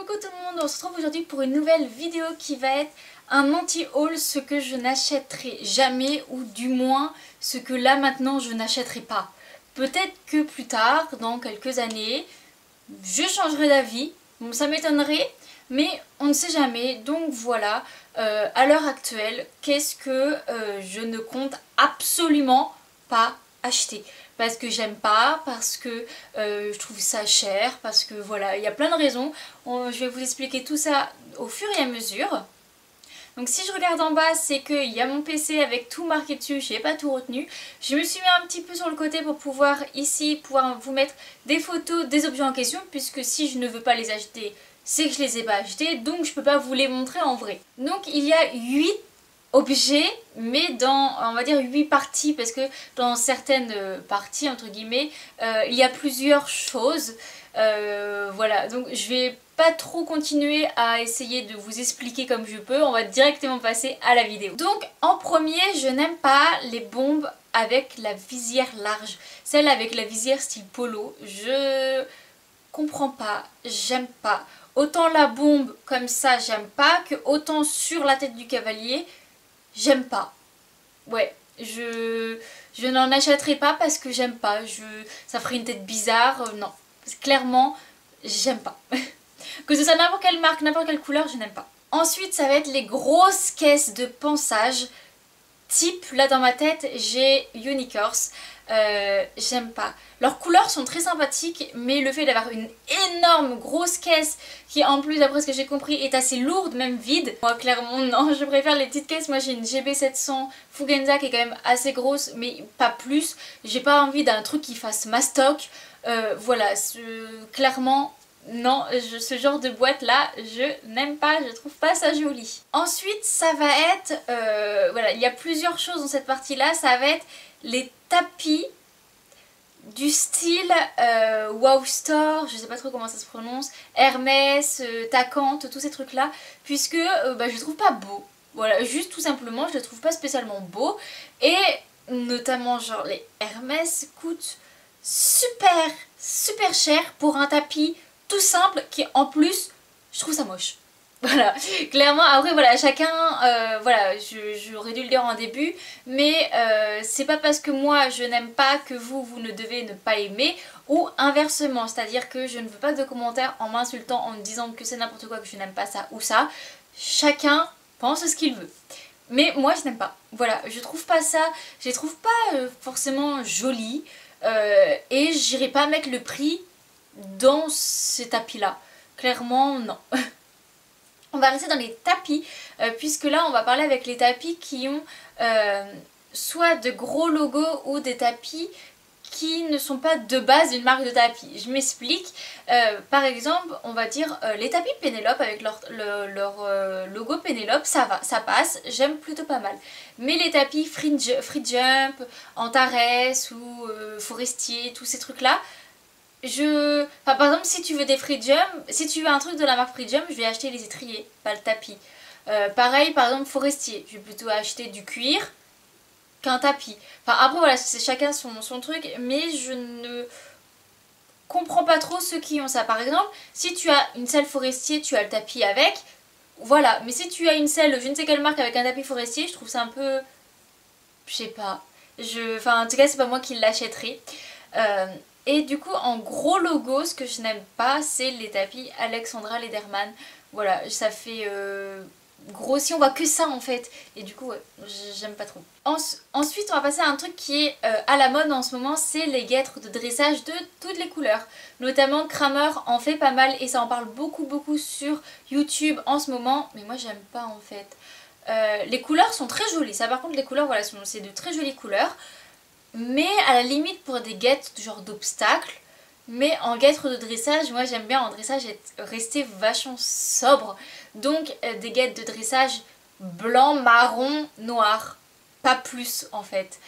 Coucou tout le monde, on se retrouve aujourd'hui pour une nouvelle vidéo qui va être un anti-haul, ce que je n'achèterai jamais ou du moins ce que là maintenant je n'achèterai pas. Peut-être que plus tard, dans quelques années, je changerai d'avis, ça m'étonnerait, mais on ne sait jamais. Donc voilà, à l'heure actuelle, qu'est-ce que je ne compte absolument pas acheter? Parce que j'aime pas, parce que je trouve ça cher, parce que voilà, il y a plein de raisons. Je vais vous expliquer tout ça au fur et à mesure. Donc si je regarde en bas, c'est qu'il y a mon PC avec tout marqué dessus, j'ai pas tout retenu. Je me suis mis un petit peu sur le côté pour pouvoir vous mettre des photos des objets en question, puisque si je ne veux pas les acheter, c'est que je les ai pas achetés, donc je peux pas vous les montrer en vrai. Donc il y a 8 objets, mais dans, on va dire 8 parties, parce que dans certaines parties, entre guillemets, il y a plusieurs choses. Voilà, donc je vais pas trop continuer à essayer de vous expliquer comme je peux, on va directement passer à la vidéo. Donc en premier, je n'aime pas les bombes avec la visière large, celle avec la visière style polo, je comprends pas, j'aime pas. Autant la bombe comme ça j'aime pas, que autant sur la tête du cavalier j'aime pas. Ouais, je n'en achèterai pas parce que j'aime pas, ça ferait une tête bizarre, non. Clairement, j'aime pas. Que ce soit n'importe quelle marque, n'importe quelle couleur, je n'aime pas. Ensuite, ça va être les grosses caisses de ponçage. Type, là dans ma tête, j'ai Unicorse. J'aime pas. Leurs couleurs sont très sympathiques, mais le fait d'avoir une énorme grosse caisse qui en plus, d'après ce que j'ai compris, est assez lourde, même vide. Moi clairement non, je préfère les petites caisses. Moi j'ai une GB700 Fugenza qui est quand même assez grosse, mais pas plus. J'ai pas envie d'un truc qui fasse mastoc. Voilà, clairement non, ce genre de boîte là, je n'aime pas, je trouve pas ça joli. Ensuite, ça va être, voilà, il y a plusieurs choses dans cette partie là, ça va être les tapis du style Wow Store, je sais pas trop comment ça se prononce, Hermès, Tacante, tous ces trucs là, puisque je trouve pas beau. Voilà, juste tout simplement, je les trouve pas spécialement beaux, et notamment genre les Hermès coûtent super cher pour un tapis tout simple qui en plus je trouve ça moche. Voilà, clairement après voilà chacun, voilà j'aurais dû le dire en début, mais c'est pas parce que moi je n'aime pas que vous ne devez ne pas aimer, ou inversement, c'est à dire que je ne veux pas de commentaires en m'insultant, en me disant que c'est n'importe quoi, que je n'aime pas ça ou ça. Chacun pense ce qu'il veut. Mais moi je n'aime pas, voilà, je trouve pas ça, je les trouve pas forcément jolies, et j'irai pas mettre le prix dans ces tapis là, clairement non. On va rester dans les tapis, puisque là on va parler avec les tapis qui ont soit de gros logos ou des tapis qui ne sont pas de base une marque de tapis. Je m'explique, par exemple on va dire les tapis Pénélope avec leur logo Pénélope, ça va, ça passe, j'aime plutôt pas mal. Mais les tapis Free Jump, Antares ou Forestier, tous ces trucs là, enfin, par exemple si tu veux des Free Jump, si tu veux un truc de la marque Free Jump, je vais acheter les étriers, pas le tapis. Pareil par exemple Forestier, je vais plutôt acheter du cuir qu'un tapis. Enfin après voilà, c'est chacun son truc, mais je ne comprends pas trop ceux qui ont ça. Par exemple, si tu as une selle Forestier, tu as le tapis avec, voilà. Mais si tu as une selle je ne sais quelle marque avec un tapis Forestier, je trouve ça un peu, je sais pas. Enfin en tout cas c'est pas moi qui l'achèterai. Et du coup en gros logo, ce que je n'aime pas c'est les tapis Alexandra Lederman. Voilà, ça fait grossi, on voit que ça en fait. Et du coup ouais, j'aime pas trop. Ensuite on va passer à un truc qui est à la mode en ce moment, c'est les guêtres de dressage de toutes les couleurs. Notamment Kramer en fait pas mal et ça en parle beaucoup sur YouTube en ce moment. Mais moi j'aime pas en fait. Les couleurs sont très jolies, ça par contre les couleurs voilà, c'est de très jolies couleurs. Mais à la limite pour des guêtres genre d'obstacles. Mais en guêtres de dressage, moi j'aime bien en dressage rester vachement sobre. Donc des guêtres de dressage blanc, marron, noir. Pas plus en fait.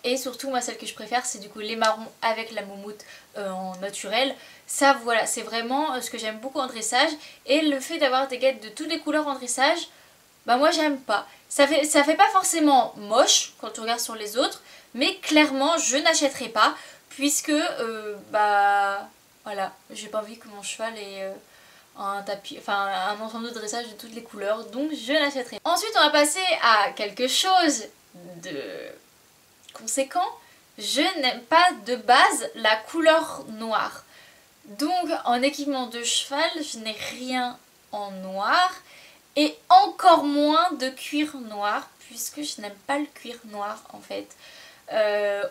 Et surtout moi celle que je préfère c'est du coup les marrons avec la moumoute en naturel. Ça voilà, c'est vraiment ce que j'aime beaucoup en dressage. Et le fait d'avoir des guêtres de toutes les couleurs en dressage, bah moi j'aime pas. Ça fait pas forcément moche quand tu regardes sur les autres, mais clairement je n'achèterai pas puisque bah voilà, j'ai pas envie que mon cheval ait un tapis, enfin un ensemble de dressage de toutes les couleurs, donc je n'achèterai pas. Ensuite on va passer à quelque chose de conséquent. Je n'aime pas de base la couleur noire. Donc en équipement de cheval, je n'ai rien en noir et encore moins de cuir noir puisque je n'aime pas le cuir noir en fait.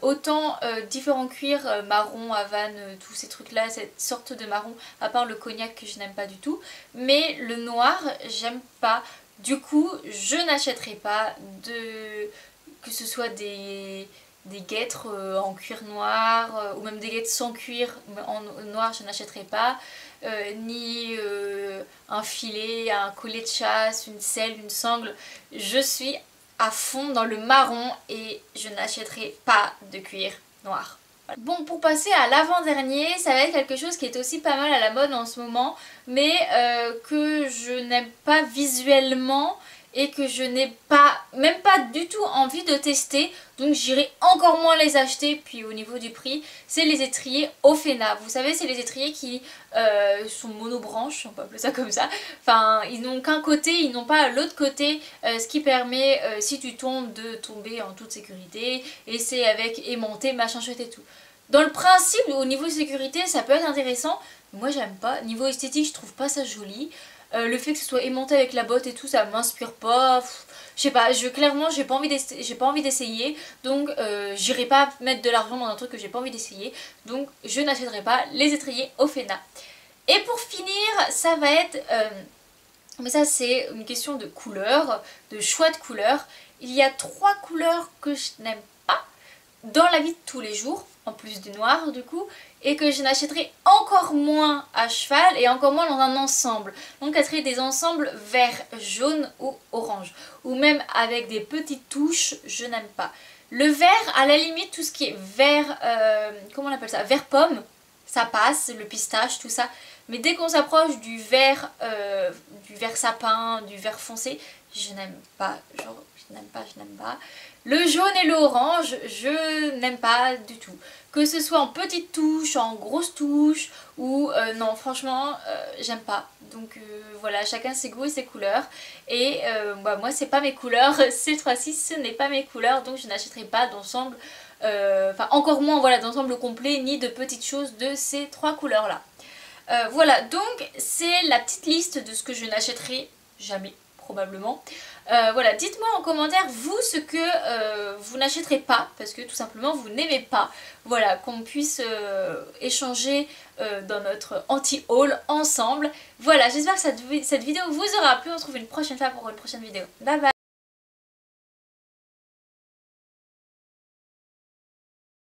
Autant différents cuirs, marron, havane, tous ces trucs là, cette sorte de marron, à part le cognac que je n'aime pas du tout, mais le noir j'aime pas, du coup je n'achèterai pas que ce soit des guêtres en cuir noir ou même des guêtres sans cuir en noir, je n'achèterai pas, ni un filet, un collier de chasse, une selle, une sangle. Je suis à fond dans le marron et je n'achèterai pas de cuir noir. Bon, pour passer à l'avant-dernier, ça va être quelque chose qui est aussi pas mal à la mode en ce moment, mais que je n'aime pas visuellement et que je n'ai même pas du tout envie de tester, donc j'irai encore moins les acheter. Puis au niveau du prix, c'est les étriers Ofena. Vous savez, c'est les étriers qui sont monobranches, on peut appeler ça comme ça. Enfin, ils n'ont qu'un côté, ils n'ont pas l'autre côté, ce qui permet, si tu tombes, de tomber en toute sécurité. Et c'est avec aimanté, machin chouette et tout. Dans le principe, au niveau sécurité, ça peut être intéressant. Moi, j'aime pas. Niveau esthétique, je trouve pas ça joli. Le fait que ce soit aimanté avec la botte et tout, ça m'inspire pas. Je sais pas, clairement j'ai pas envie d'essayer, donc j'irai pas mettre de l'argent dans un truc que j'ai pas envie d'essayer, donc je n'achèterai pas les étriers Ofena. Et pour finir, ça va être, mais ça c'est une question de couleur, de choix de couleur. Il y a 3 couleurs que je n'aime pas dans la vie de tous les jours, en plus du noir du coup, et que je n'achèterai encore moins à cheval et encore moins dans un ensemble. Donc ça serait des ensembles vert, jaune ou orange, ou même avec des petites touches, je n'aime pas. Le vert, à la limite, tout ce qui est vert, comment on appelle ça, vert pomme, ça passe, le pistache, tout ça. Mais dès qu'on s'approche du vert sapin, du vert foncé, je n'aime pas, genre je n'aime pas. Le jaune et l'orange, je n'aime pas du tout. Que ce soit en petites touches, en grosses touches, ou non, franchement, j'aime pas. Donc voilà, chacun ses goûts et ses couleurs. Et bah, moi, c'est pas mes couleurs. Cette fois-ci, ce n'est pas mes couleurs, donc je n'achèterai pas d'ensemble, enfin encore moins voilà, d'ensemble complet, ni de petites choses de ces 3 couleurs-là. Voilà, donc c'est la petite liste de ce que je n'achèterai jamais, probablement. Voilà, dites-moi en commentaire vous ce que vous n'achèterez pas parce que tout simplement vous n'aimez pas. Voilà, qu'on puisse échanger dans notre anti-haul ensemble. Voilà, j'espère que cette vidéo vous aura plu. On se retrouve une prochaine fois pour une prochaine vidéo. Bye bye.